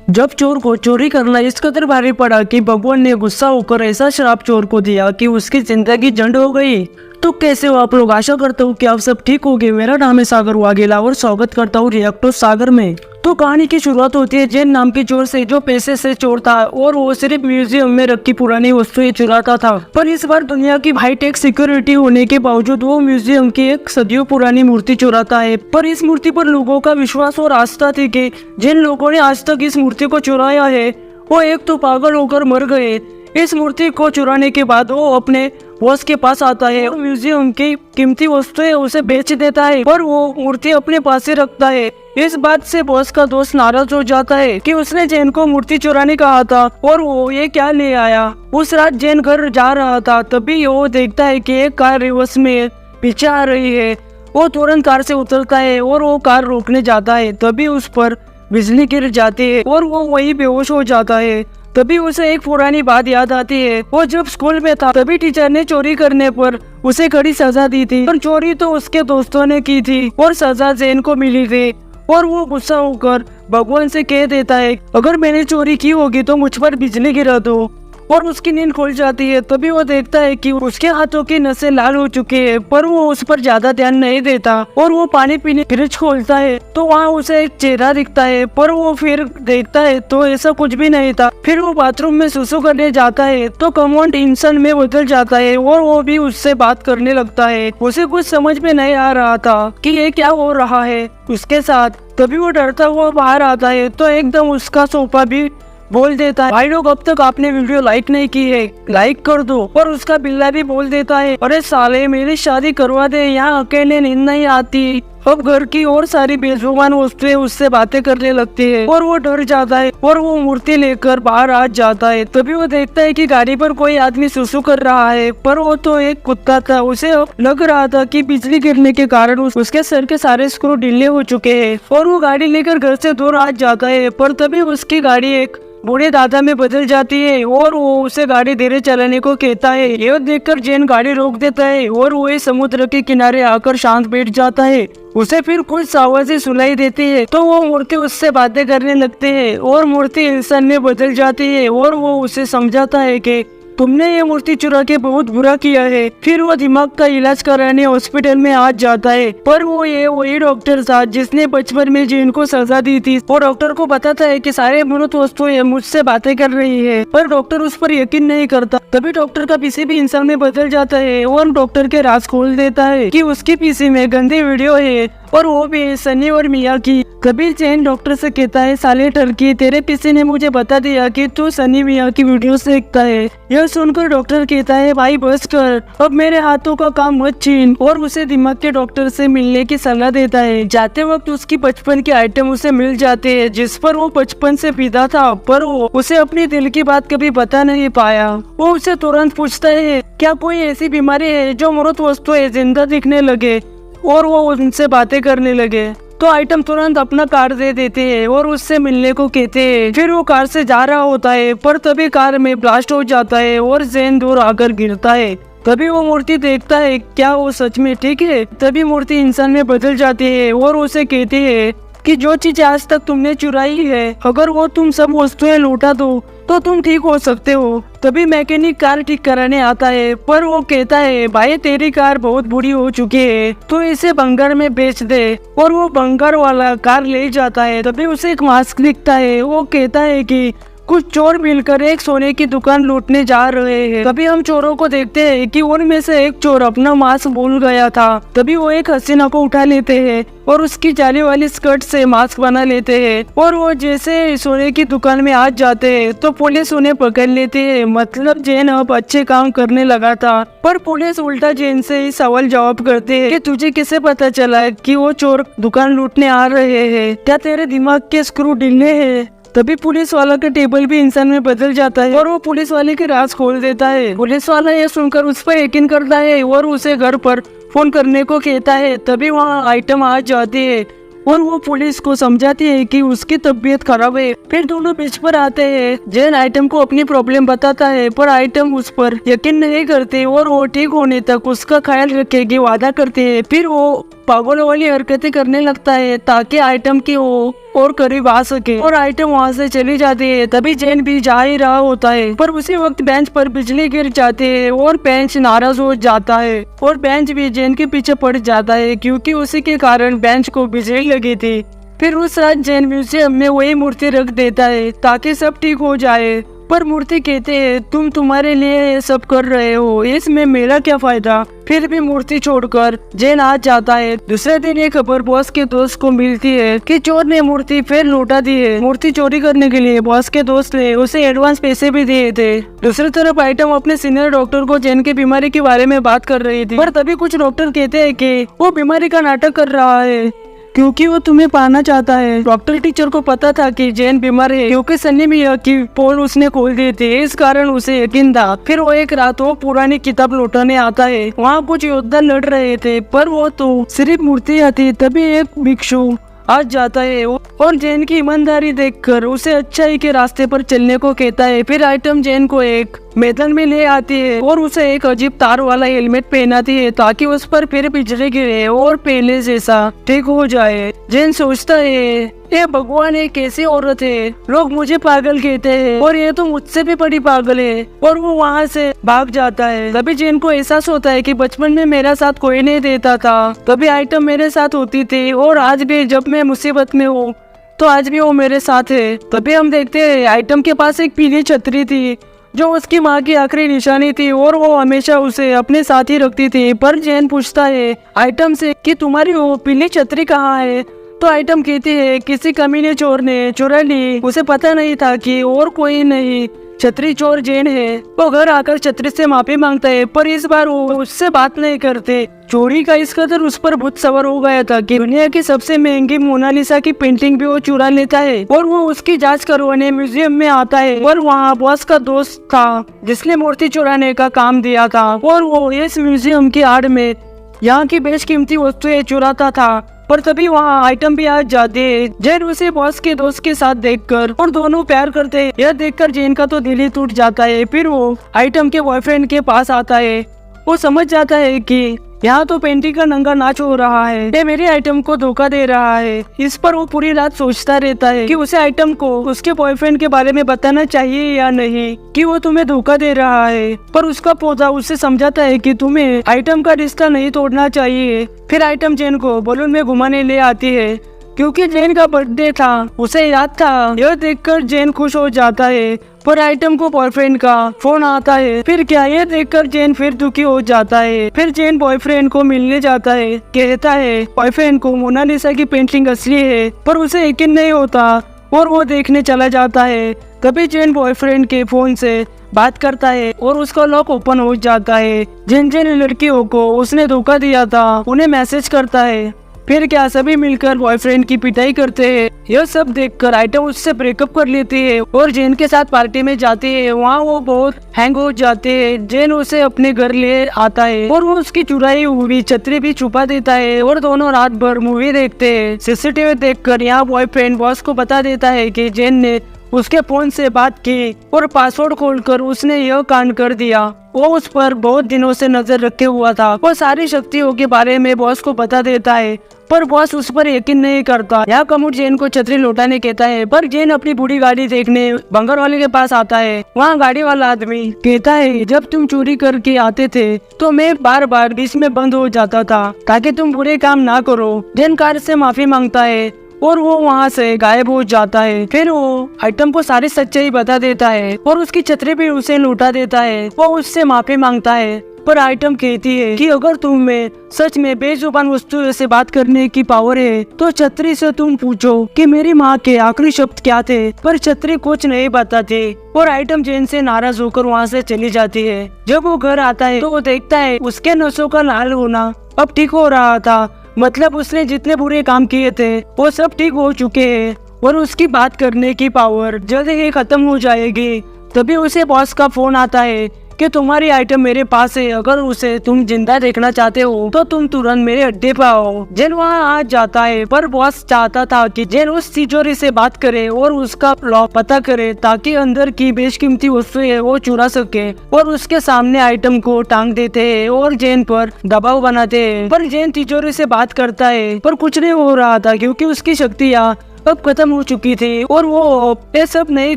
जब चोर को चोरी करना इस कदर भारी पड़ा कि भगवान ने गुस्सा होकर ऐसा श्राप चोर को दिया कि उसकी जिंदगी झंड हो गई। तो कैसे हो आप लोग? आशा करता हूँ कि आप सब ठीक होंगे। मेरा नाम है सागर वाघेला और स्वागत करता हूँ रिएक्टर सागर में। तो कहानी की शुरुआत होती है जैन नाम के चोर से, जो पैसे से चोर था और वो सिर्फ म्यूजियम में रखी पुरानी वस्तुएं चुराता था। पर इस बार दुनिया की हाईटेक सिक्योरिटी होने के बावजूद वो म्यूजियम की एक सदियों पुरानी मूर्ति चुराता है। पर इस मूर्ति पर लोगों का विश्वास और आस्था थी कि जिन लोगों ने आज तक इस मूर्ति को चुराया है वो एक तो पागल होकर मर गए। इस मूर्ति को चुराने के बाद वो अपने बॉस के पास आता है और म्यूजियम की कीमती वस्तुएं उसे बेच देता है, पर वो मूर्ति अपने पास ही रखता है। इस बात से बॉस का दोस्त नाराज हो जाता है कि उसने जैन को मूर्ति चुराने कहा था और वो ये क्या ले आया। उस रात जैन घर जा रहा था, तभी वो देखता है कि एक कार रिवर्स में पीछे आ रही है। वो तुरंत कार से उतरता है और वो कार रोकने जाता है, तभी उस पर बिजली गिर जाती है और वो वहीं बेहोश हो जाता है। तभी उसे एक पुरानी बात याद आती है। वो जब स्कूल में था तभी टीचर ने चोरी करने पर उसे कड़ी सजा दी थी, पर चोरी तो उसके दोस्तों ने की थी और सजा जैन को मिली थी। और वो गुस्सा होकर भगवान से कह देता है अगर मैंने चोरी की होगी तो मुझ पर बिजली गिरा दो, और उसकी नींद खुल जाती है। तभी वो देखता है कि उसके हाथों की नसें लाल हो चुकी है, पर वो उस पर ज्यादा ध्यान नहीं देता और वो पानी पीने फ्रिज खोलता है तो वहाँ उसे एक चेहरा दिखता है, पर वो फिर देखता है तो ऐसा कुछ भी नहीं था। फिर वो बाथरूम में सुसु करने जाता है तो कमांड इंसान में बदल जाता है और वो भी उससे बात करने लगता है। उसे कुछ समझ में नहीं आ रहा था कि ये क्या हो रहा है उसके साथ। तभी वो डरता हुआ बाहर आता है तो एकदम उसका सोफा भी बोल देता है भाई लोग, अब तक आपने वीडियो लाइक नहीं की है, लाइक कर दो। और उसका बिल्ला भी बोल देता है अरे साले मेरी शादी करवा दे, यहाँ अकेले नींद नहीं आती। अब घर की और सारी बेजुबान वस्तुएं उससे बातें करने लगती है और वो डर जाता है और वो मूर्ति लेकर बाहर आ जाता है। तभी वो देखता है कि गाड़ी पर कोई आदमी सुसु कर रहा है, पर वो तो एक कुत्ता था। उसे लग रहा था कि बिजली गिरने के कारण उसके सर के सारे स्क्रू ढीले हो चुके हैं और वो गाड़ी लेकर घर से दूर आ जाता है। पर तभी उसकी गाड़ी एक बूढ़े दादा में बदल जाती है और वो उसे गाड़ी धीरे चलाने को कहता है। ये देखकर जैन गाड़ी रोक देता है और वो समुद्र के किनारे आकर शांत बैठ जाता है। उसे फिर कुछ आवाजें सुनाई देती है तो वो मूर्ति उससे बातें करने लगते हैं और मूर्ति इंसान में बदल जाती है और वो उसे समझाता है कि तुमने ये मूर्ति चुरा के बहुत बुरा किया है। फिर वो दिमाग का इलाज कराने हॉस्पिटल में आ जाता है, पर वो ये वही डॉक्टर था जिसने बचपन में जैन को सजा दी थी। वो डॉक्टर को बताता है कि सारे मृत वस्तुएं मुझसे बातें कर रही है, पर डॉक्टर उस पर यकीन नहीं करता। तभी डॉक्टर का पीसी भी इंसान में बदल जाता है और डॉक्टर के राज खोल देता है कि उसकी पीसी में गंदी वीडियो है और वो भी सनी और मिया की। तभी जैन डॉक्टर से कहता है साले टर्की, तेरे पीसी ने मुझे बता दिया कि तू सनी मिया की वीडियो देखता है। यह सुनकर डॉक्टर कहता है भाई बस कर, अब मेरे हाथों का काम मत छीन, और उसे दिमाग के डॉक्टर से मिलने की सलाह देता है। जाते वक्त उसकी बचपन के आइटम उसे मिल जाते हैं जिस पर वो बचपन से पीदा था, पर वो उसे अपनी दिल की बात कभी बता नहीं पाया। वो उसे तुरंत पूछता है क्या कोई ऐसी बीमारी है जो मृत वस्तुएं जिंदा दिखने लगे और वो उनसे बातें करने लगे। तो आइटम तुरंत अपना कार्ड दे देते हैं और उससे मिलने को कहते हैं। फिर वो कार से जा रहा होता है, पर तभी कार में ब्लास्ट हो जाता है और जैन दूर आकर गिरता है। तभी वो मूर्ति देखता है क्या वो सच में ठीक है। तभी मूर्ति इंसान में बदल जाती है और उसे कहती है कि जो चीज आज तक तुमने चुराई है अगर वो तुम सब वस्तुएं लौटा दो तो तुम ठीक हो सकते हो। तभी मैकेनिक कार ठीक कराने आता है, पर वो कहता है भाई तेरी कार बहुत बुरी हो चुकी है तो इसे बंगार में बेच दे, और वो बंगार वाला कार ले जाता है। तभी उसे एक मास्क दिखता है। वो कहता है कि कुछ चोर मिलकर एक सोने की दुकान लूटने जा रहे हैं। तभी हम चोरों को देखते हैं कि उनमें से एक चोर अपना मास्क भूल गया था। तभी वो एक हसीना को उठा लेते हैं और उसकी जाली वाली स्कर्ट से मास्क बना लेते हैं, और वो जैसे सोने की दुकान में आ जाते हैं तो पुलिस उन्हें पकड़ लेते हैं। मतलब जैन अब अच्छे काम करने लगा था, पर पुलिस उल्टा जैन से ही सवाल जवाब करते हैं कि तुझे कैसे पता चला कि वो चोर दुकान लूटने आ रहे हैं, क्या तेरे दिमाग के स्क्रू ढीले हैं। तभी पुलिस वाला का टेबल भी इंसान में बदल जाता है और वो पुलिस वाले के राज खोल देता है। पुलिस वाला ये सुनकर उस पर यकीन करता है और उसे घर पर फोन करने को कहता है। तभी वहाँ आइटम आ जाती है और वो पुलिस को समझाती है कि उसकी तबीयत खराब है। फिर दोनों बीच पर आते हैं। जैन आइटम को अपनी प्रॉब्लम बताता है, पर आइटम उस पर यकीन नहीं करते और वो ठीक होने तक उसका ख्याल रखेगी वादा करते हैं। फिर वो पागल वाली हरकतें करने लगता है ताकि आइटम की वो और करीब आ सके और आइटम वहाँ से चली जाती है। तभी जैन भी जा ही रहा होता है, पर उसी वक्त बेंच पर बिजली गिर जाती है और बेंच नाराज हो जाता है और बेंच भी जैन के पीछे पड़ जाता है, क्योंकि उसी के कारण बेंच को बिजली लगी थी। फिर उस रात जैन म्यूजियम में वही मूर्ति रख देता है ताकि सब ठीक हो जाए, पर मूर्ति कहते हैं तुम तुम्हारे लिए ये सब कर रहे हो, इसमें मेरा क्या फायदा। फिर भी मूर्ति छोड़कर जैन आ जाता है। दूसरे दिन ये खबर बॉस के दोस्त को मिलती है कि चोर ने मूर्ति फिर लौटा दी है। मूर्ति चोरी करने के लिए बॉस के दोस्त ने उसे एडवांस पैसे भी दिए थे। दूसरी तरफ आइटम अपने सीनियर डॉक्टर को जैन की बीमारी के बारे में बात कर रही थी, पर तभी कुछ डॉक्टर कहते हैं कि वो बीमारी का नाटक कर रहा है क्योंकि वो तुम्हें पाना चाहता है। डॉक्टर टीचर को पता था कि जैन बीमार है क्योंकि सन्नी मिया की पोल उसने खोल दी थी, इस कारण उसे यकीन था। फिर वो एक रात वो पुरानी किताब लौटाने आता है। वहाँ कुछ योद्धा लड़ रहे थे, पर वो तो सिर्फ मूर्तियाँ थी। तभी एक भिक्षु आ जाता है और जैन की ईमानदारी देखकर उसे अच्छाई के रास्ते पर चलने को कहता है। फिर आइटम जैन को एक मैदान में ले आती है और उसे एक अजीब तार वाला हेलमेट पहनाती है ताकि उस पर फिर बिजली गिरे और पहले जैसा ठीक हो जाए। जैन सोचता है ये भगवान एक कैसी औरत है, लोग मुझे पागल कहते हैं और ये तो मुझसे भी बड़ी पागल है, और वो वहाँ से भाग जाता है। तभी जैन को एहसास होता है कि बचपन में मेरा साथ कोई नहीं देता था, तभी आइटम मेरे साथ होती थी और आज भी जब मैं मुसीबत में हूँ तो आज भी वो मेरे साथ है। तभी हम देखते हैं आइटम के पास एक पीली छतरी थी जो उसकी माँ की आखिरी निशानी थी और वो हमेशा उसे अपने साथ ही रखती थी। पर जैन पूछता है आइटम से कि तुम्हारी वो पीली छतरी कहाँ है, तो आइटम कहती है किसी कमीने चोर ने चुरा ली, उसे पता नहीं था कि और कोई नहीं छतरी चोर जैन है। वो घर आकर छतरी से माफी मांगता है, पर इस बार वो उससे बात नहीं करते। चोरी का इस कदर उस पर भूत सवार हो गया था कि दुनिया की सबसे महंगी मोनालिसा की पेंटिंग भी वो चुरा लेता है और वो उसकी जांच करवाने म्यूजियम में आता है। और वहाँ बॉस का दोस्त था जिसने मूर्ति चुराने का काम दिया था और वो इस म्यूजियम की आड़ में यहाँ की बेशकीमती वस्तुएं चुराता था। पर तभी वहाँ आइटम भी आ जाते हैं। जैन उसे बॉस के दोस्त के साथ देखकर और दोनों प्यार करते हैं। यह देखकर जैन का तो दिल ही टूट जाता है। फिर वो आइटम के बॉयफ्रेंड के पास आता है। वो समझ जाता है कि यहाँ तो पेंटिंग का नंगा नाच हो रहा है, ये मेरी आइटम को धोखा दे रहा है। इस पर वो पूरी रात सोचता रहता है कि उसे आइटम को उसके बॉयफ्रेंड के बारे में बताना चाहिए या नहीं, कि वो तुम्हें धोखा दे रहा है। पर उसका पौधा उसे समझाता है कि तुम्हें आइटम का रिश्ता नहीं तोड़ना चाहिए। फिर आइटम जैन को बलून में घुमाने ले आती है क्योंकि जैन का बर्थडे था, उसे याद था। यह देखकर जैन खुश हो जाता है, पर आइटम को बॉयफ्रेंड का फोन आता है। फिर क्या, ये देखकर जैन फिर दुखी हो जाता है। फिर जैन बॉयफ्रेंड को मिलने जाता है, कहता है बॉयफ्रेंड को मोनालिसा की पेंटिंग असली है, पर उसे यकीन नहीं होता और वो देखने चला जाता है। तभी जैन बॉयफ्रेंड के फोन से बात करता है और उसका लॉक ओपन हो जाता है। जिन जिन लड़कियों को उसने धोखा दिया था उन्हें मैसेज करता है। फिर क्या, सभी मिलकर बॉयफ्रेंड की पिटाई करते हैं। यह सब देखकर आइटम उससे ब्रेकअप कर लेती है और जैन के साथ पार्टी में जाती है। वहाँ वो बहुत हैंग हो जाते हैं। जैन उसे अपने घर ले आता है और वो उसकी चुराई हुई छतरी भी छुपा देता है और दोनों रात भर मूवी देखते हैं। सीसीटीवी देखकर यहाँ बॉयफ्रेंड बॉस को बता देता है कि जैन ने उसके फोन से बात की और पासवर्ड खोलकर उसने यह कांड कर दिया। वो उस पर बहुत दिनों से नजर रखे हुआ था। वो सारी शक्तियों के बारे में बॉस को बता देता है, पर बॉस उस पर यकीन नहीं करता। यहाँ कमूट जैन को छतरी लौटाने कहता है, पर जैन अपनी बूढ़ी गाड़ी देखने बंगर वाले के पास आता है। वहाँ गाड़ी वाला आदमी कहता है जब तुम चोरी करके आते थे तो मैं बार बार बीच में बंद हो जाता था ताकि तुम बुरे काम ना करो। जैन कार से माफी मांगता है और वो वहाँ से गायब हो जाता है। फिर वो आइटम को सारी सच्चाई बता देता है और उसकी छतरी भी उसे लौटा देता है। वो उससे माफी मांगता है, पर आइटम कहती है कि अगर तुम में सच में बेजुबान वस्तु से बात करने की पावर है तो छतरी से तुम पूछो कि मेरी माँ के आखिरी शब्द क्या थे। पर छतरी कुछ नहीं बताती और आइटम जैन से नाराज होकर वहाँ से चली जाती है। जब वो घर आता है तो वो देखता है उसके नसों का लाल होना अब ठीक हो रहा था, मतलब उसने जितने बुरे काम किए थे वो सब ठीक हो चुके हैं और उसकी बात करने की पावर जल्द ही खत्म हो जाएगी। तभी उसे बॉस का फोन आता है कि तुम्हारी आइटम मेरे पास है, अगर उसे तुम जिंदा देखना चाहते हो तो तुम तुरंत मेरे अड्डे पे आओ। जैन वहाँ आ जाता है, पर बॉस चाहता था कि जैन उस तिजोरी से बात करे और उसका लॉक पता करे ताकि अंदर की बेशकीमती वस्तुएं वो चुरा सके। और उसके सामने आइटम को टांग देते हैं और जैन पर दबाव बनाते हैं। पर जैन तिजोरी से बात करता है पर कुछ नहीं हो रहा था क्योंकि उसकी शक्तियाँ अब खत्म हो चुकी थी और वो ये सब नहीं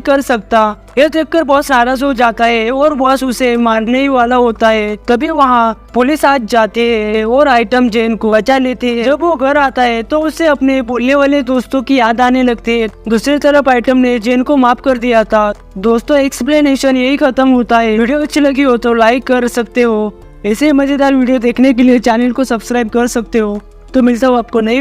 कर सकता। ये देखकर बॉस नाराज हो जाता है और बॉस उसे मारने ही वाला होता है। तभी वहाँ पुलिस आ जाती है और आइटम जेन को बचा लेती है। जब वो घर आता है तो उसे अपने भूलने वाले दोस्तों की याद आने लगती है। दूसरी तरफ आइटम ने जेन को माफ कर दिया था। दोस्तों, एक्सप्लेनेशन यही खत्म होता है। वीडियो अच्छी लगी हो तो लाइक कर सकते हो। ऐसे मजेदार वीडियो देखने के लिए चैनल को सब्सक्राइब कर सकते हो। तो मिलता हूँ आपको नई